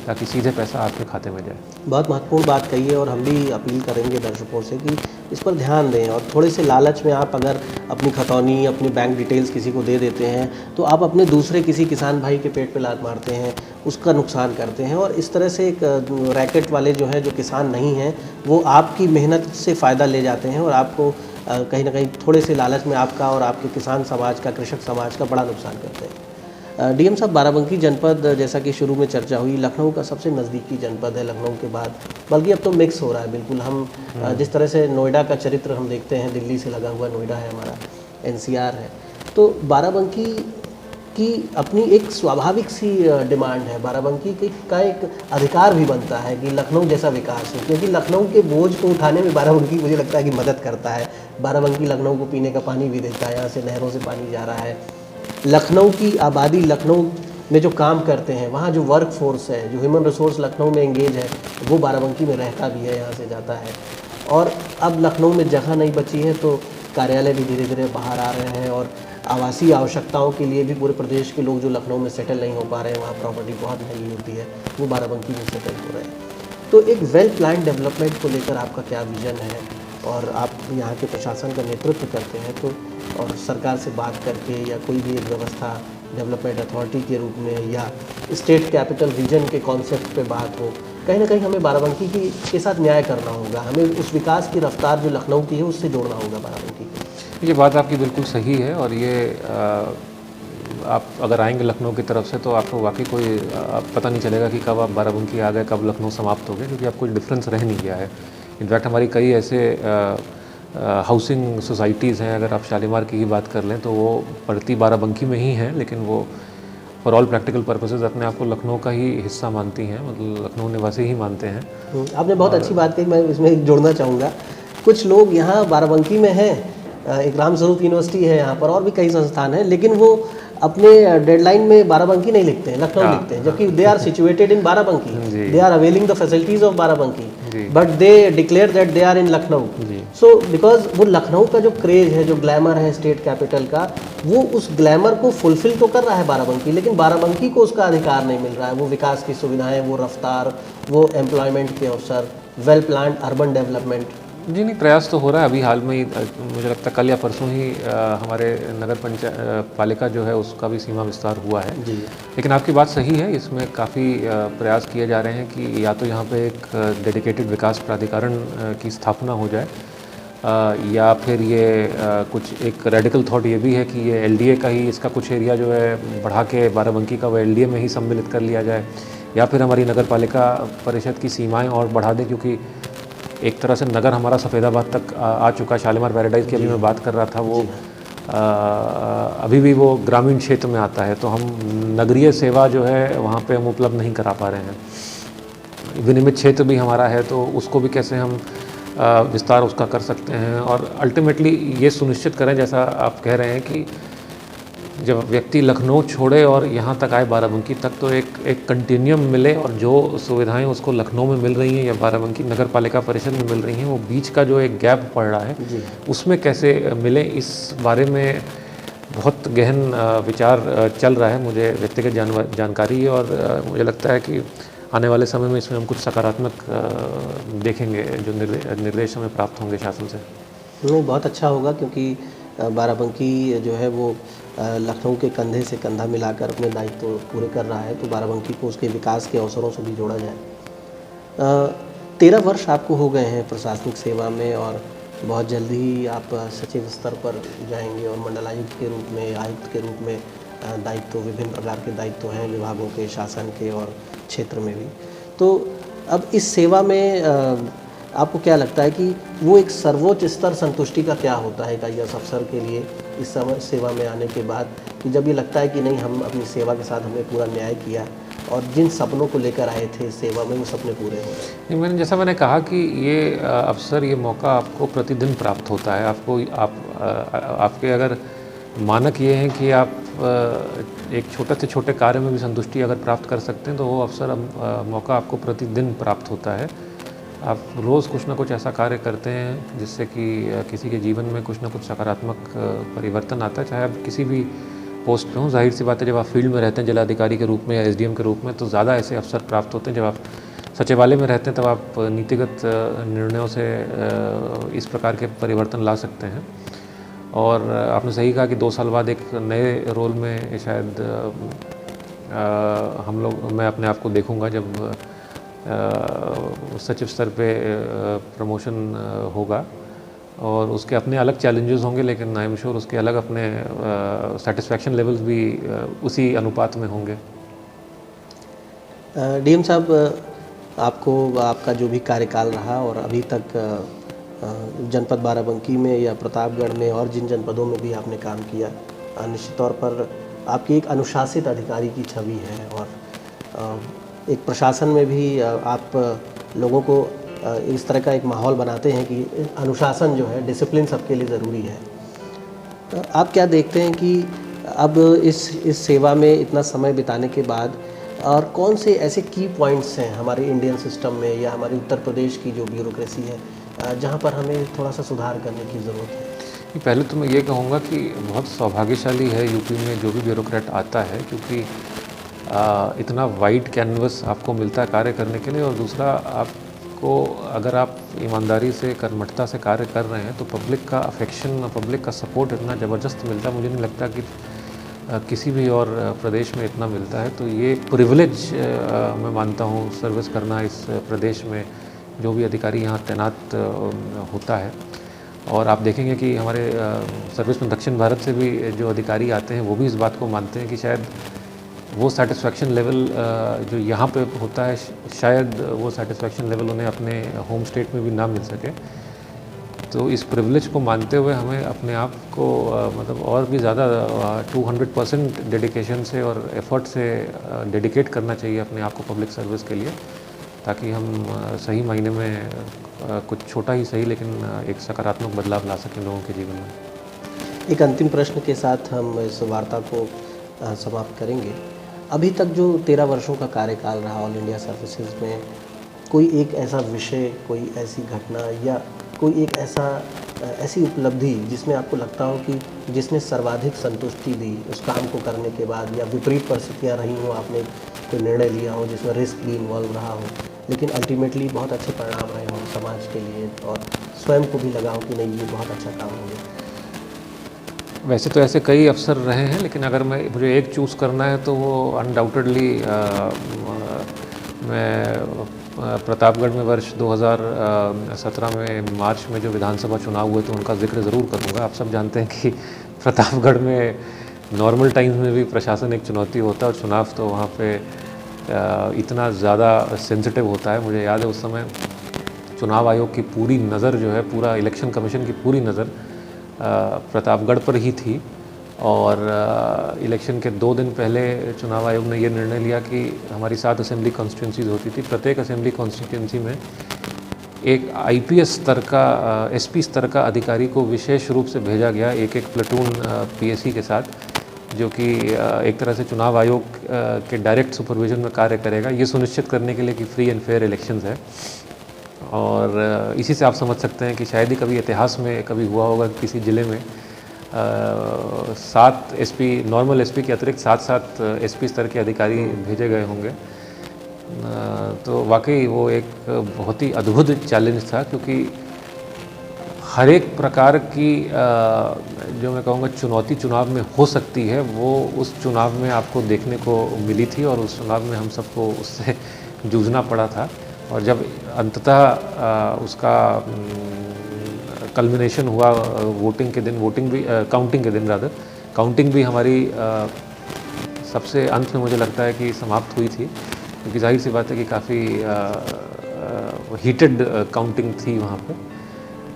ताकि सीधे पैसा आपके खाते में जाए। बहुत महत्वपूर्ण बात कही है, और हम भी अपील करेंगे दर्शकों से कि इस पर ध्यान दें। और थोड़े से लालच में आप अगर अपनी खतौनी, अपनी बैंक डिटेल्स किसी को दे देते हैं, तो आप अपने दूसरे किसी किसान भाई के पेट पे लात मारते हैं, उसका नुकसान करते हैं। और इस तरह से एक रैकेट वाले जो है, जो किसान नहीं हैं, वो आपकी मेहनत से फ़ायदा ले जाते हैं, और आपको कहीं ना कहीं थोड़े से लालच में आपका और आपके किसान समाज का, कृषक समाज का बड़ा नुकसान करते हैं। डीएम साहब, बाराबंकी जनपद, जैसा कि शुरू में चर्चा हुई, लखनऊ का सबसे नज़दीकी जनपद है लखनऊ के बाद, बल्कि अब तो मिक्स हो रहा है बिल्कुल। हम जिस तरह से नोएडा का चरित्र हम देखते हैं, दिल्ली से लगा हुआ नोएडा है हमारा, एनसीआर है, तो बाराबंकी की अपनी एक स्वाभाविक सी डिमांड है। बाराबंकी का एक अधिकार भी बनता है कि लखनऊ जैसा विकास हो, क्योंकि लखनऊ के बोझ को उठाने में बाराबंकी, मुझे लगता है कि मदद करता है। बाराबंकी लखनऊ को पीने का पानी भी देता है, यहाँ से नहरों से पानी जा रहा है। लखनऊ की आबादी, लखनऊ में जो काम करते हैं, वहाँ जो वर्क फोर्स है, जो ह्यूमन रिसोर्स लखनऊ में एंगेज है, वो बाराबंकी में रहता भी है, यहाँ से जाता है। और अब लखनऊ में जगह नहीं बची है, तो कार्यालय भी धीरे धीरे बाहर आ रहे हैं, और आवासीय आवश्यकताओं के लिए भी पूरे प्रदेश के लोग जो लखनऊ में सेटल नहीं हो पा रहे हैं, वहाँ प्रॉपर्टी बहुत महंगी होती है, वो बाराबंकी में सेटल हो रहे हैं। तो एक वेल प्लान डेवलपमेंट को लेकर आपका क्या विजन है? और आप यहाँ के प्रशासन का नेतृत्व करते हैं, तो और सरकार से बात करके, या कोई भी एक व्यवस्था डेवलपमेंट अथॉरिटी के रूप में, या स्टेट कैपिटल रीजन के कॉन्सेप्ट पे बात हो, कहीं ना कहीं हमें बाराबंकी के साथ न्याय करना होगा। हमें उस विकास की रफ्तार जो लखनऊ की है, उससे जोड़ना होगा बाराबंकी को। ये बात आपकी बिल्कुल सही है, और ये आप अगर आएंगे लखनऊ की तरफ से, तो आपको वाकई कोई पता नहीं चलेगा कि कब आप बाराबंकी आ गए, कब लखनऊ समाप्त हो गए, क्योंकि आपको डिफरेंस रह नहीं गया है। इनफैक्ट हमारी कई ऐसे हाउसिंग सोसाइटीज़ हैं, अगर आप शालीमार की ही बात कर लें, तो वो पड़ती बाराबंकी में ही हैं, लेकिन वो फॉर ऑल प्रैक्टिकल पर्पसेस अपने आप को लखनऊ का ही हिस्सा मानती हैं, मतलब लखनऊ निवासी ही मानते हैं। आपने बहुत अच्छी बात कही, मैं इसमें जोड़ना चाहूँगा। कुछ लोग यहाँ बाराबंकी में हैं, एक रामस्वरूप यूनिवर्सिटी है यहाँ पर, और भी कई संस्थान हैं, लेकिन वो अपने डेडलाइन में बाराबंकी नहीं लिखते हैं, लखनऊ लिखते हैं, जबकि they are situated in Barabanki, they are availing the facilities of Barabanki, but they declare that they are in Lucknow. So because वो लखनऊ का जो क्रेज है, जो ग्लैमर है स्टेट कैपिटल का, वो उस ग्लैमर को फुलफिल तो कर रहा है बाराबंकी, लेकिन बाराबंकी को उसका अधिकार नहीं मिल रहा है। वो विकास की सुविधाएं, वो रफ्तार, वो एम्प्लॉयमेंट के अवसर, वेल प्लान्ड अर्बन डेवलपमेंट। जी नहीं, प्रयास तो हो रहा है। अभी हाल में ही मुझे लगता है कल या परसों ही हमारे नगर पालिका जो है उसका भी सीमा विस्तार हुआ है जी। लेकिन आपकी बात सही है, इसमें काफ़ी प्रयास किए जा रहे हैं कि या तो यहाँ पे एक डेडिकेटेड विकास प्राधिकरण की स्थापना हो जाए, या फिर ये कुछ एक रेडिकल थॉट ये भी है कि ये एलडीए का ही इसका कुछ एरिया जो है बढ़ा के बाराबंकी का वो एलडीए में ही सम्मिलित कर लिया जाए, या फिर हमारी नगर पालिका परिषद की सीमाएँ और बढ़ा दें, क्योंकि एक तरह से नगर हमारा सफ़ेदाबाद तक आ चुका। शालीमार पैराडाइज की अभी मैं बात कर रहा था, वो अभी भी वो ग्रामीण क्षेत्र में आता है, तो हम नगरीय सेवा जो है वहाँ पे हम उपलब्ध नहीं करा पा रहे हैं। विनियमित क्षेत्र भी हमारा है, तो उसको भी कैसे हम विस्तार उसका कर सकते हैं और अल्टीमेटली ये सुनिश्चित करें, जैसा आप कह रहे हैं, कि जब व्यक्ति लखनऊ छोड़े और यहाँ तक आए बाराबंकी तक, तो एक कंटिन्यूम मिले और जो सुविधाएं उसको लखनऊ में मिल रही हैं या बाराबंकी नगर पालिका परिषद में मिल रही हैं, वो बीच का जो एक गैप पड़ रहा है जी। उसमें कैसे मिले, इस बारे में बहुत गहन विचार चल रहा है। मुझे व्यक्तिगत जानकारी है और मुझे लगता है कि आने वाले समय में इसमें हम कुछ सकारात्मक देखेंगे जो निर्देश हमें प्राप्त होंगे शासन से। नहीं, बहुत अच्छा होगा, क्योंकि बाराबंकी जो है वो लखनऊ के कंधे से कंधा मिलाकर अपने दायित्व पूरे कर रहा है, तो बाराबंकी को उसके विकास के अवसरों से भी जोड़ा जाए। 13 वर्ष आपको हो गए हैं प्रशासनिक सेवा में और बहुत जल्दी ही आप सचिव स्तर पर जाएंगे और मंडलायुक्त के रूप में, आयुक्त के रूप में दायित्व, विभिन्न प्रकार के दायित्व हैं विभागों के, शासन के और क्षेत्र में भी। तो अब इस सेवा में आपको क्या लगता है कि वो एक सर्वोच्च स्तर संतुष्टि का क्या होता है एक IAS अफसर के लिए इस समय सेवा में आने के बाद, कि जब ये लगता है कि नहीं, हम अपनी सेवा के साथ हमने पूरा न्याय किया और जिन सपनों को लेकर आए थे सेवा में, वो सपने पूरे हो गए? जैसा मैंने कहा कि ये अवसर, ये मौका आपको प्रतिदिन प्राप्त होता है। आपके अगर मानक ये हैं कि आप एक छोटे से छोटे कार्य में भी संतुष्टि अगर प्राप्त कर सकते हैं, तो वो अवसर, मौका आपको प्रतिदिन प्राप्त होता है। आप रोज़ कुछ ना कुछ ऐसा कार्य करते हैं जिससे कि किसी के जीवन में कुछ ना कुछ सकारात्मक परिवर्तन आता है, चाहे आप किसी भी पोस्ट पे हों। जाहिर सी बात है, जब आप फील्ड में रहते हैं जिलाधिकारी के रूप में या SDM के रूप में, तो ज़्यादा ऐसे अवसर प्राप्त होते हैं। जब आप सचिवालय में रहते हैं तब आप नीतिगत निर्णयों से इस प्रकार के परिवर्तन ला सकते हैं। और आपने सही कहा कि 2 साल बाद एक नए रोल में शायद मैं अपने आप को देखूंगा जब सचिव स्तर पे प्रमोशन होगा, और उसके अपने अलग चैलेंजेस होंगे, लेकिन आई एम श्योर उसके अलग अपने सेटिस्फैक्शन लेवल्स भी उसी अनुपात में होंगे। DM साहब, आपका जो भी कार्यकाल रहा और अभी तक जनपद बाराबंकी में या प्रतापगढ़ में और जिन जनपदों में भी आपने काम किया, निश्चित तौर पर आपकी एक अनुशासित अधिकारी की छवि है और एक प्रशासन में भी आप लोगों को इस तरह का एक माहौल बनाते हैं कि अनुशासन जो है, डिसिप्लिन सबके लिए ज़रूरी है। आप क्या देखते हैं कि अब इस सेवा में इतना समय बिताने के बाद और कौन से ऐसे की पॉइंट्स हैं हमारे इंडियन सिस्टम में या हमारे उत्तर प्रदेश की जो ब्यूरोक्रेसी है जहाँ पर हमें थोड़ा सा सुधार करने की ज़रूरत है? पहले तो मैं ये कहूँगा कि बहुत सौभाग्यशाली है यूपी में जो भी ब्यूरोक्रेट आता है, क्योंकि इतना वाइड कैनवस आपको मिलता है कार्य करने के लिए। और दूसरा, आपको अगर आप ईमानदारी से, कर्मठता से कार्य कर रहे हैं, तो पब्लिक का अफेक्शन, पब्लिक का सपोर्ट इतना ज़बरदस्त मिलता है, मुझे नहीं लगता कि किसी भी और प्रदेश में इतना मिलता है। तो ये प्रिविलेज मैं मानता हूँ सर्विस करना इस प्रदेश में, जो भी अधिकारी यहाँ तैनात होता है। और आप देखेंगे कि हमारे सर्विस में दक्षिण भारत से भी जो अधिकारी आते हैं, वो भी इस बात को मानते हैं कि शायद वो सेटिस्फैक्शन लेवल जो यहाँ पे होता है, शायद वो सेटिस्फैक्शन लेवल उन्हें अपने होम स्टेट में भी ना मिल सके। तो इस प्रिविलेज को मानते हुए हमें अपने आप को मतलब और भी ज़्यादा 200% डेडिकेशन से और एफर्ट से डेडिकेट करना चाहिए अपने आप को पब्लिक सर्विस के लिए, ताकि हम सही मायने में कुछ छोटा ही सही लेकिन एक सकारात्मक बदलाव ला सकें लोगों के जीवन में। एक अंतिम प्रश्न के साथ हम इस वार्ता को समाप्त करेंगे। अभी तक जो 13 वर्षों का कार्यकाल रहा ऑल इंडिया सर्विसेज में, कोई एक ऐसा विषय, कोई ऐसी घटना या कोई एक ऐसी उपलब्धि जिसमें आपको लगता हो कि जिसने सर्वाधिक संतुष्टि दी उस काम को करने के बाद, या विपरीत परिस्थितियाँ रही हो, आपने कोई निर्णय लिया हो जिसमें रिस्क भी इन्वॉल्व रहा हो, लेकिन अल्टीमेटली बहुत अच्छे परिणाम रहे हों समाज के लिए और स्वयं को भी लगा हो कि नहीं, ये बहुत अच्छा काम हो गया? वैसे तो ऐसे कई अवसर रहे हैं, लेकिन अगर मुझे एक चूज़ करना है तो वो अनडाउटेडली मैं प्रतापगढ़ में वर्ष 2017 में मार्च में जो विधानसभा चुनाव हुए थे उनका जिक्र ज़रूर करूँगा। आप सब जानते हैं कि प्रतापगढ़ में नॉर्मल टाइम्स में भी प्रशासन एक चुनौती होता है और चुनाव तो वहाँ पे इतना ज़्यादा सेंसिटिव होता है। मुझे याद है उस समय चुनाव आयोग की पूरी नज़र जो है, पूरा इलेक्शन कमीशन की पूरी नज़र प्रतापगढ़ पर ही थी। और इलेक्शन के 2 दिन पहले चुनाव आयोग ने ये निर्णय लिया कि हमारी 7 असेंबली कॉन्स्टिट्यूंसीज होती थी, प्रत्येक असेंबली कॉन्स्टिट्यूंसी में एक आईपीएस स्तर का एसपी स्तर का अधिकारी को विशेष रूप से भेजा गया एक प्लेटून पीएसी के साथ, जो कि एक तरह से चुनाव आयोग के डायरेक्ट सुपरविजन में कार्य करेगा, ये सुनिश्चित करने के लिए कि फ्री एंड फेयर इलेक्शंस है। और इसी से आप समझ सकते हैं कि शायद ही कभी इतिहास में कभी हुआ होगा कि किसी ज़िले में 7 एसपी, नॉर्मल एसपी के अतिरिक्त 7 एसपी स्तर के अधिकारी भेजे गए होंगे। तो वाकई वो एक बहुत ही अद्भुत चैलेंज था, क्योंकि हर एक प्रकार की जो मैं कहूँगा चुनौती चुनाव में हो सकती है, वो उस चुनाव में आपको देखने को मिली थी और उस चुनाव में हम सबको उससे जूझना पड़ा था। और जब अंततः उसका कल्मिनेशन हुआ वोटिंग के दिन, काउंटिंग के दिन रादर, काउंटिंग भी हमारी सबसे अंत में मुझे लगता है कि समाप्त हुई थी, क्योंकि जाहिर सी बात है कि काफ़ी हीटेड काउंटिंग थी वहाँ पे।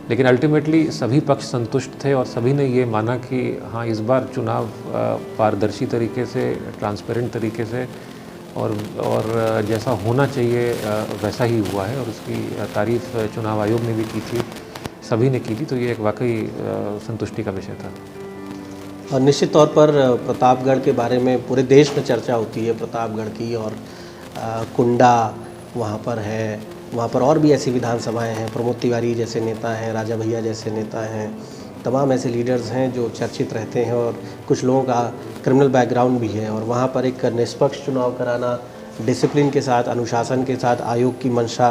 लेकिन अल्टीमेटली सभी पक्ष संतुष्ट थे और सभी ने ये माना कि हाँ, इस बार चुनाव पारदर्शी तरीके से, ट्रांसपेरेंट तरीके से और जैसा होना चाहिए वैसा ही हुआ है। और उसकी तारीफ़ चुनाव आयोग ने भी की थी, सभी ने की थी। तो ये एक वाकई संतुष्टि का विषय था। और निश्चित तौर पर प्रतापगढ़ के बारे में पूरे देश में चर्चा होती है प्रतापगढ़ की, और कुंडा वहाँ पर है, वहाँ पर और भी ऐसी विधानसभाएं हैं, प्रमोद तिवारी जैसे नेता हैं, राजा भैया जैसे नेता हैं, तमाम ऐसे लीडर्स हैं जो चर्चित रहते हैं, और कुछ लोगों का क्रिमिनल बैकग्राउंड भी है। और वहाँ पर एक निष्पक्ष चुनाव कराना, डिसिप्लिन के साथ, अनुशासन के साथ आयोग की मंशा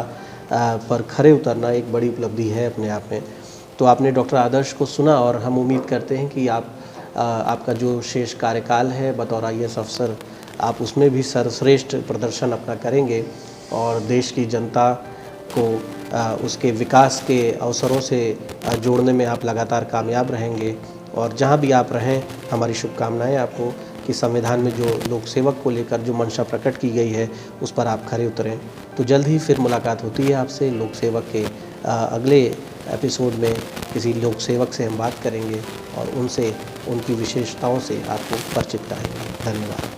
पर खरे उतरना एक बड़ी उपलब्धि है अपने आप में। तो आपने डॉक्टर आदर्श को सुना, और हम उम्मीद करते हैं कि आपका जो शेष कार्यकाल है बतौर IAS अफसर, आप उसमें भी सर्वश्रेष्ठ प्रदर्शन अपना करेंगे और देश की जनता को उसके विकास के अवसरों से जोड़ने में आप लगातार कामयाब रहेंगे। और जहां भी आप रहें, हमारी शुभकामनाएं आपको कि संविधान में जो लोक सेवक को लेकर जो मंशा प्रकट की गई है उस पर आप खरे उतरें। तो जल्द ही फिर मुलाकात होती है आपसे। लोक सेवक के अगले एपिसोड में किसी लोक सेवक से हम बात करेंगे और उनसे, उनकी विशेषताओं से आपको परिचित कराएंगे। धन्यवाद।